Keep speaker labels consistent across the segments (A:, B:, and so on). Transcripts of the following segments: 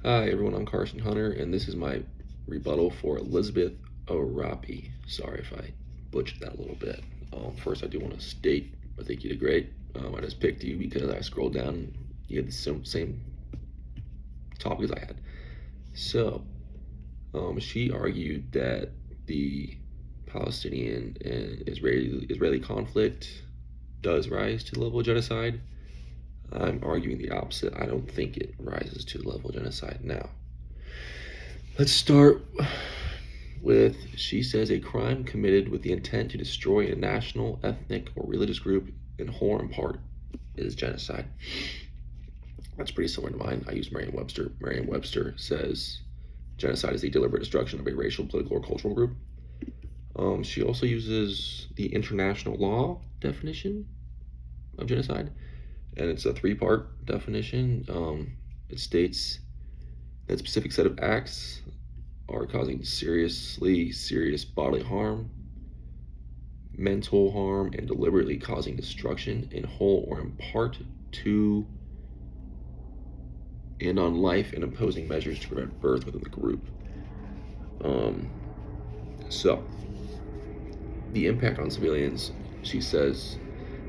A: Hi everyone, I'm Carson Hunter, and this is my rebuttal for Elizabeth Arapi. Sorry if I butchered that a little bit. First, I do want to state I think you did great. I just picked you because I scrolled down and you had the same topic as I had. So, she argued that the Palestinian and Israeli conflict does rise to the level of genocide. I'm arguing the opposite. I don't think it rises to the level of genocide now. Let's start with she says a crime committed with the intent to destroy a national, ethnic, or religious group in whole or in part is genocide. That's pretty similar to mine. I use Merriam-Webster. Merriam-Webster says genocide is the deliberate destruction of a racial, political, or cultural group. She also uses the international law definition of genocide, and it's a three-part definition. It states that specific set of acts are causing serious bodily harm, mental harm, and deliberately causing destruction in whole or in part to and on life and imposing measures to prevent birth within the group. So, the impact on civilians, she says,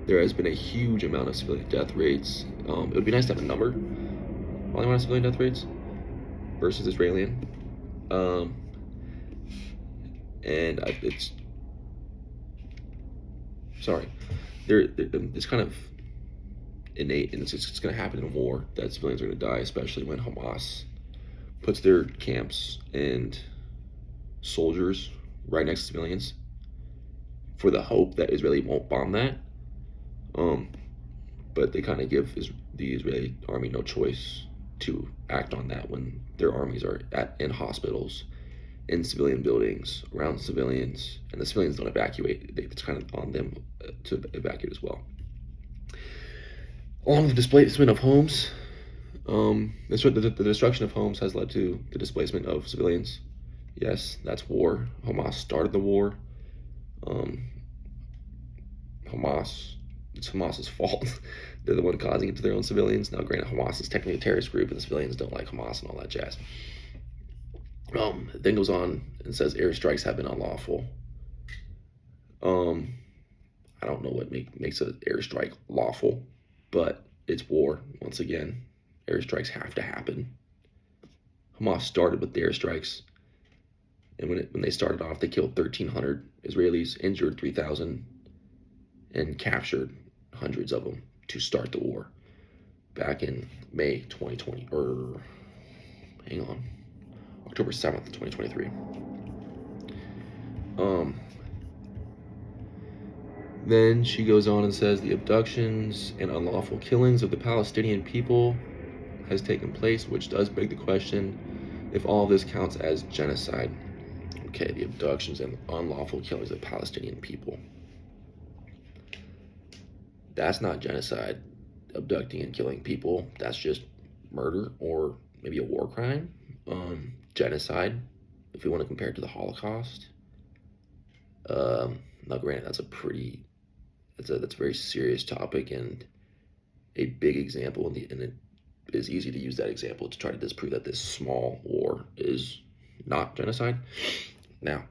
A: there has been a huge amount of civilian death rates. It would be nice to have a number on the amount of civilian death rates versus Israeli. It's sorry, it's kind of innate, and it's going to happen in war that civilians are going to die, especially when Hamas puts their camps and soldiers right next to civilians for the hope that Israeli won't bomb that. But they kind of give the Israeli army no choice to act on that when their armies are in hospitals, in civilian buildings, around civilians, and the civilians don't evacuate. It's kind of on them to evacuate as well. Along with the displacement of homes, the destruction of homes has led to the displacement of civilians. Yes, that's war. Hamas started the war. It's Hamas's fault. They're the one causing it to their own civilians. Now, granted, Hamas is technically a terrorist group, and the civilians don't like Hamas and all that jazz. It then goes on and says airstrikes have been unlawful. I don't know what makes an airstrike lawful, but it's war. Once again, airstrikes have to happen. Hamas started with the airstrikes, and when they started off, they killed 1,300 Israelis, injured 3,000, and captured hundreds of them to start the war back in May 2020, October 7th, 2023. Then she goes on and says the abductions and unlawful killings of the Palestinian people has taken place, which does beg the question if all of this counts as genocide. Okay, the abductions and unlawful killings of Palestinian people. That's not genocide. Abducting and killing people, that's just murder or maybe a war crime. Genocide, if we want to compare it to the Holocaust. Now granted, that's a very serious topic and a big example, and it is easy to use that example to try to disprove that this small war is not genocide. Now,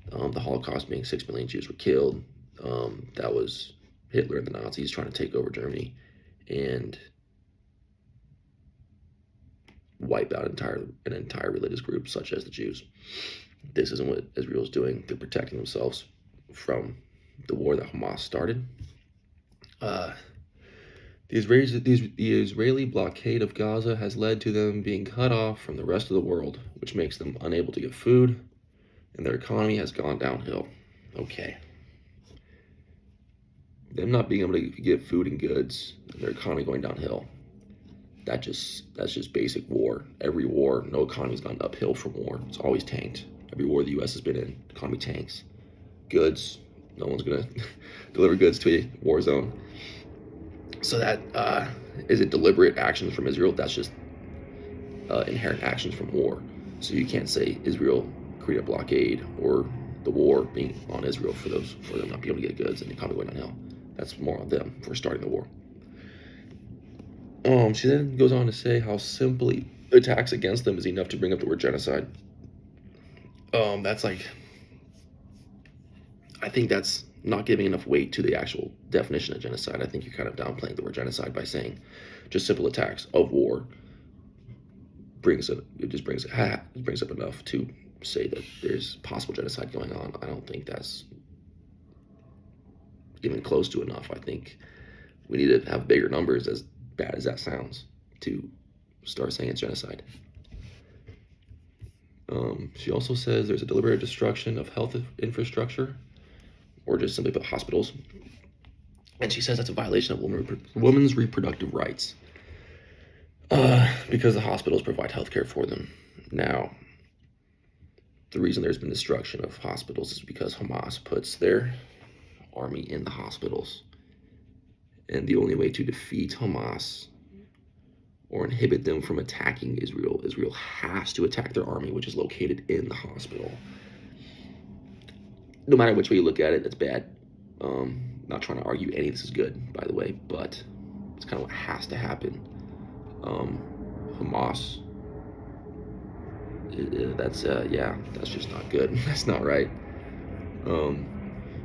A: the Holocaust being 6 million Jews were killed, that was Hitler and the Nazis trying to take over Germany and wipe out an entire religious group such as the Jews. This isn't what Israel is doing. They're protecting themselves from the war that Hamas started. The Israeli blockade of Gaza has led to them being cut off from the rest of the world, which makes them unable to get food, and their economy has gone downhill. Okay. Them not being able to get food and goods, and their economy going downhill. That's just basic war. Every war, no economy's gone uphill from war. It's always tanked. Every war the U.S. has been in, economy tanks. Goods, no one's gonna deliver goods to a war zone. So that isn't deliberate actions from Israel. That's just inherent actions from war. So you can't say Israel created a blockade or the war being on Israel for them not being able to get goods and the economy going downhill. That's more on them for starting the war. She then goes on to say how simply attacks against them is enough to bring up the word genocide. That's like, I think that's not giving enough weight to the actual definition of genocide. I think you're kind of downplaying the word genocide by saying just simple attacks of war brings up enough to say that there's possible genocide going on. I don't think that's even close to enough. I think we need to have bigger numbers, as bad as that sounds, to start saying it's genocide. She also says there's a deliberate destruction of health infrastructure, or just simply put, hospitals. And she says that's a violation of women's reproductive rights, because the hospitals provide health care for them. Now, the reason there's been destruction of hospitals is because Hamas puts their army in the hospitals. And the only way to defeat Hamas or inhibit them from attacking Israel has to attack their army, which is located in the hospital. No matter which way you look at it, that's bad. Not trying to argue any of this is good, by the way, but it's kind of what has to happen. Hamas, that's just not good. That's not right.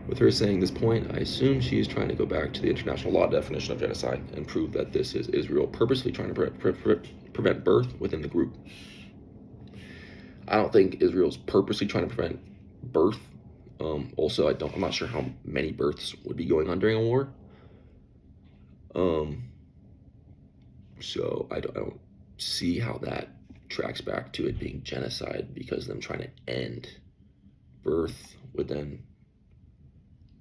A: With her saying this point, I assume she is trying to go back to the international law definition of genocide and prove that this is Israel purposely trying to prevent birth within the group. I don't think Israel's purposely trying to prevent birth. Also, I'm not sure how many births would be going on during a war. So I don't see how that tracks back to it being genocide, because them trying to end birth would then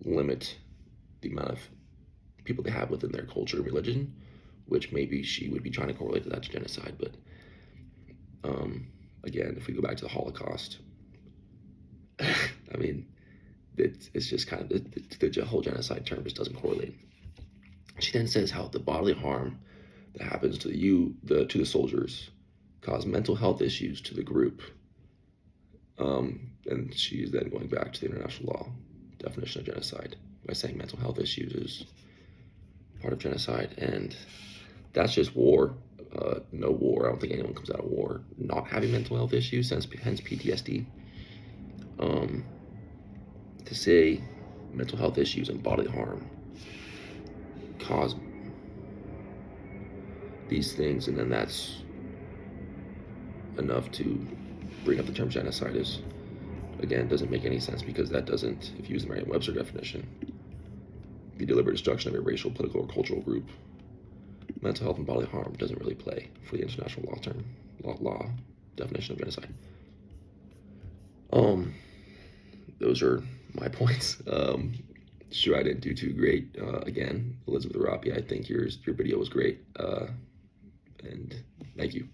A: limit the amount of people they have within their culture and religion, which maybe she would be trying to correlate that to genocide. But again, if we go back to the Holocaust, I mean, it's just kind of the whole genocide term just doesn't correlate. She then says how the bodily harm that happens to the soldiers cause mental health issues to the group. And she's then going back to the international law definition of genocide by saying mental health issues is part of genocide, and that's just war. No war. I don't think anyone comes out of war not having mental health issues, hence PTSD. To say mental health issues and bodily harm cause these things, and then that's enough to bring up the term genocide is, again, doesn't make any sense, because that doesn't, if you use the Merriam-Webster definition, the deliberate destruction of a racial, political, or cultural group, mental health and bodily harm doesn't really play for the international law definition of genocide. Those are my points. Sure, I didn't do too great. Again, Elizabeth Arapi, I think your video was great. And thank you.